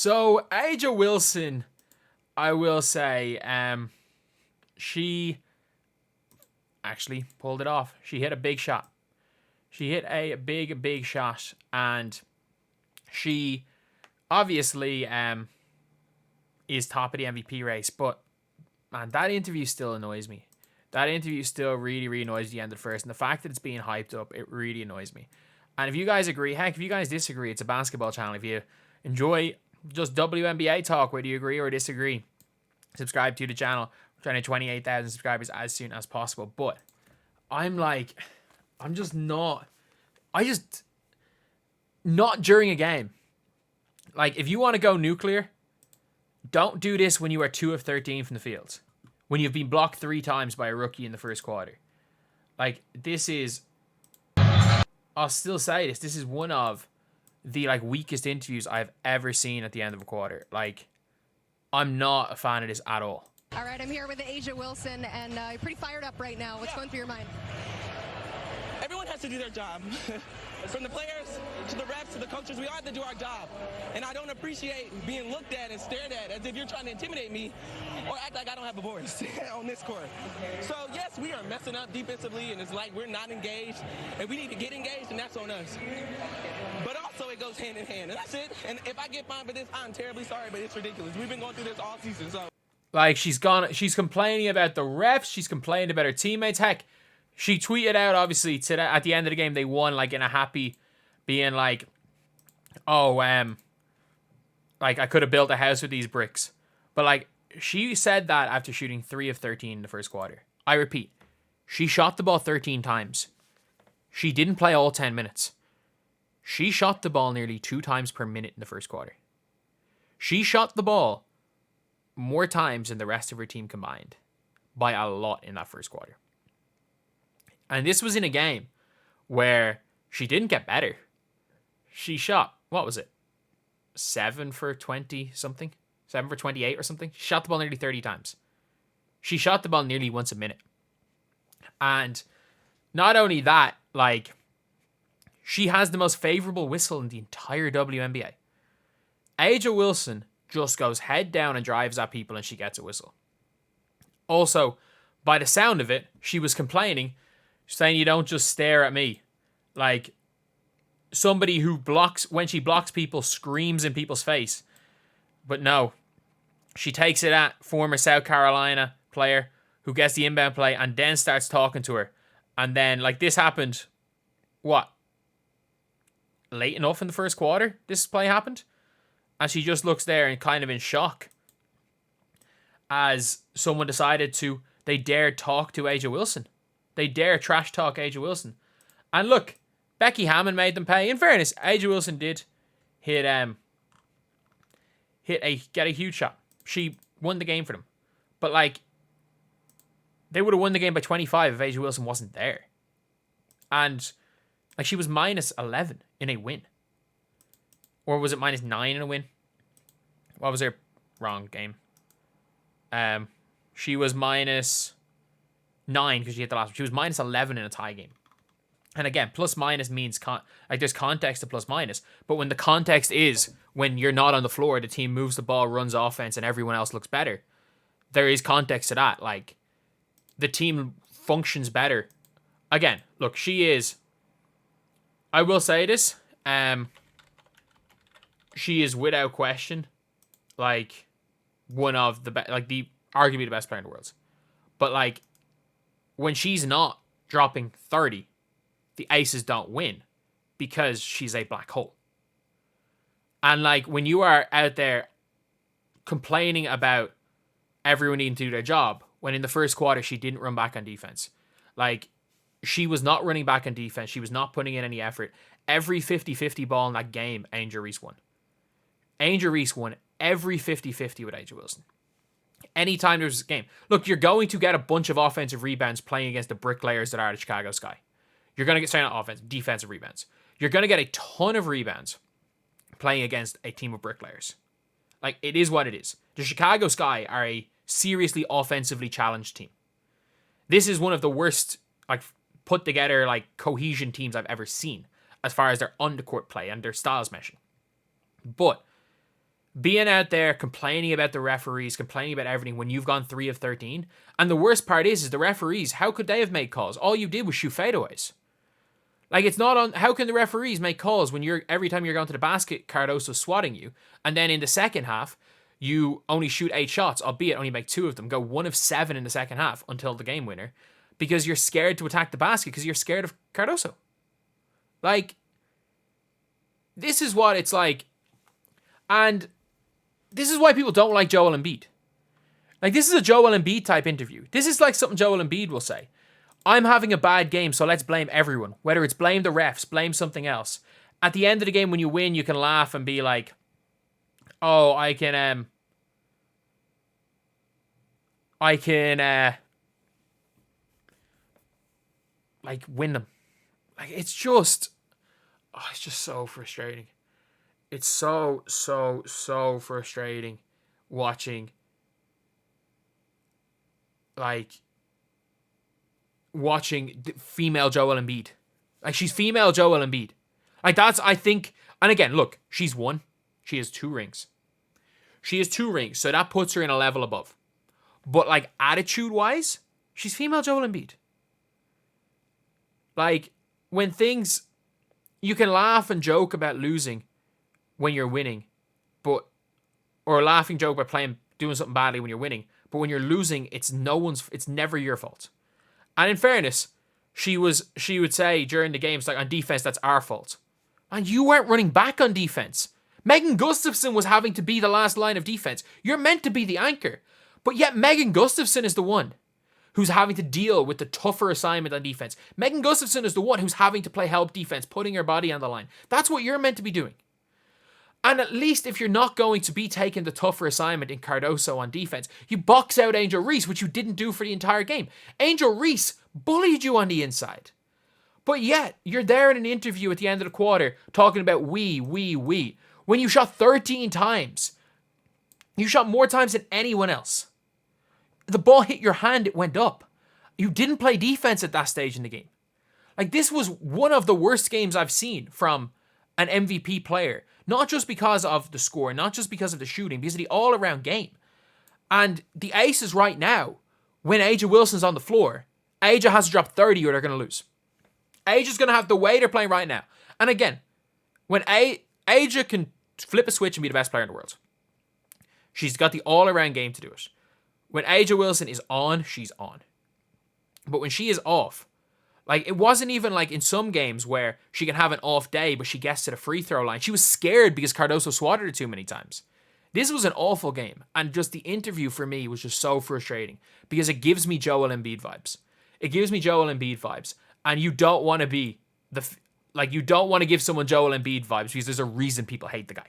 So, Aja Wilson, I will say, she actually pulled it off. She hit a big shot. She hit a big shot, and she obviously is top of the MVP race. But man, that interview still annoys me. That interview still really annoys me at the end of the first, and the fact that it's being hyped up, it really annoys me. And if you guys agree, heck, if you guys disagree, it's a basketball channel. If you enjoy just WNBA talk, whether you agree or disagree, subscribe to the channel. We're trying to 28,000 subscribers as soon as possible. But I'm just not during a game. Like, if you want to go nuclear, don't do this when you are 2 of 13 from the field. When you've been blocked 3 times by a rookie in the first quarter. Like, this is... I'll still say this. This is one of the, weakest interviews I've ever seen at the end of a quarter. Like, I'm not a fan of this at all. All right, I'm here with Aja Wilson, and you're pretty fired up right now. What's going through your mind? Everyone has to do their job. From the players to the refs to the coaches, we all have to do our job. And I don't appreciate being looked at and stared at as if you're trying to intimidate me or act like I don't have a voice on this court. So, yes, we are messing up defensively, and it's like we're not engaged, and we need to get engaged, and that's on us. But also, it goes hand in hand, and that's it. And if I get fined for this, I'm terribly sorry, but it's ridiculous. We've been going through this all season, so. Like, she's complaining about the refs. She's complaining about her teammates. Heck, she tweeted out, obviously, today at the end of the game, they won, in a happy, being like, oh, I could have built a house with these bricks. But, she said that after shooting 3 of 13 in the first quarter. I repeat, she shot the ball 13 times. She didn't play all 10 minutes. She shot the ball nearly 2 times per minute in the first quarter. She shot the ball more times than the rest of her team combined. By a lot in that first quarter. And this was in a game where she didn't get better. She shot, what was it? 7 for 20 something? 7 for 28 or something? She shot the ball nearly 30 times. She shot the ball nearly once a minute. And not only that, she has the most favorable whistle in the entire WNBA. Aja Wilson just goes head down and drives at people and she gets a whistle. Also, by the sound of it, she was complaining, saying you don't just stare at me. Like, somebody who when she blocks people, screams in people's face. But no, she takes it at former South Carolina player who gets the inbound play and then starts talking to her. And then, this happened, late enough in the first quarter, this play happened? And she just looks there and kind of in shock as someone decided they dared talk to Aja Wilson. They dare trash talk Aja Wilson. And look, Becky Hammon made them pay. In fairness, Aja Wilson did get a huge shot. She won the game for them. But they would have won the game by 25 if Aja Wilson wasn't there. And she was minus 11 in a win. Or was it minus 9 in a win? What was her wrong game? She was minus 9 because she hit the last one. She was minus 11 in a tie game. And again, plus minus means there's context to plus minus. But when the context is when you're not on the floor, the team moves the ball, runs offense, and everyone else looks better. There is context to that. The team functions better. Again, look, she is. I will say this. She is without question, one of the best, arguably the best player in the world. But when she's not dropping 30, the Aces don't win because she's a black hole. And when you are out there complaining about everyone needing to do their job, when in the first quarter she didn't run back on defense. She was not running back on defense. She was not putting in any effort. Every 50-50 ball in that game, Angel Reese won. Angel Reese won every 50-50 with Aja Wilson. Anytime there's a game. Look, you're going to get a bunch of offensive rebounds playing against the bricklayers that are the Chicago Sky. You're going to get, not offense, defensive rebounds. You're going to get a ton of rebounds playing against a team of bricklayers. It is what it is. The Chicago Sky are a seriously offensively challenged team. This is one of the worst, put together, cohesion teams I've ever seen as far as their undercourt play and their styles meshing. But being out there complaining about the referees, complaining about everything when you've gone 3 of 13. And the worst part is the referees, how could they have made calls? All you did was shoot fadeaways. Like, it's not on. How can the referees make calls when every time you're going to the basket, Cardoso's swatting you, and then in the second half, you only shoot 8 shots, albeit only make 2 of them, go 1 of 7 in the second half until the game winner, because you're scared to attack the basket because you're scared of Cardoso. Like, this is what it's like. And this is why people don't like Joel Embiid. Like, this is a Joel Embiid type interview. This is like something Joel Embiid will say. I'm having a bad game, so let's blame everyone. Whether it's blame the refs, blame something else. At the end of the game, when you win, you can laugh and be like, oh, I can like, win them. Like, it's just so frustrating. It's so frustrating watching, like, watching female Joel Embiid. Like, she's female Joel Embiid. Like, that's, I think, and again, look, she's won. She has 2 rings. She has 2 rings, so that puts her in a level above. But, like, attitude-wise, she's female Joel Embiid. Like, when things, you can laugh and joke about losing when you're winning, but, or a laughing joke about doing something badly when you're winning, but when you're losing, it's never your fault. And in fairness, she would say during the games, like, on defense, that's our fault. And you weren't running back on defense. Megan Gustafson was having to be the last line of defense. You're meant to be the anchor. But yet Megan Gustafson is the one who's having to deal with the tougher assignment on defense. Megan Gustafson is the one who's having to play help defense, putting her body on the line. That's what you're meant to be doing. And at least if you're not going to be taking the tougher assignment in Cardoso on defense, you box out Angel Reese, which you didn't do for the entire game. Angel Reese bullied you on the inside. But yet, you're there in an interview at the end of the quarter talking about we. When you shot 13 times. You shot more times than anyone else. The ball hit your hand, it went up. You didn't play defense at that stage in the game. Like, this was one of the worst games I've seen from an MVP player. Not just because of the score, not just because of the shooting, because of the all-around game. And the aces right now, when A'ja Wilson's on the floor, A'ja has to drop 30 or they're going to lose. A'ja's going to have the way they're playing right now. And again, when A'ja can flip a switch and be the best player in the world, she's got the all-around game to do it. When A'ja Wilson is on, she's on. But when she is off, like, it wasn't even like in some games where she can have an off day, but she gets to the free throw line. She was scared because Cardoso swatted her too many times. This was an awful game. And just the interview for me was just so frustrating because it gives me Joel Embiid vibes. It gives me Joel Embiid vibes. And you don't want to be you don't want to give someone Joel Embiid vibes because there's a reason people hate the guy.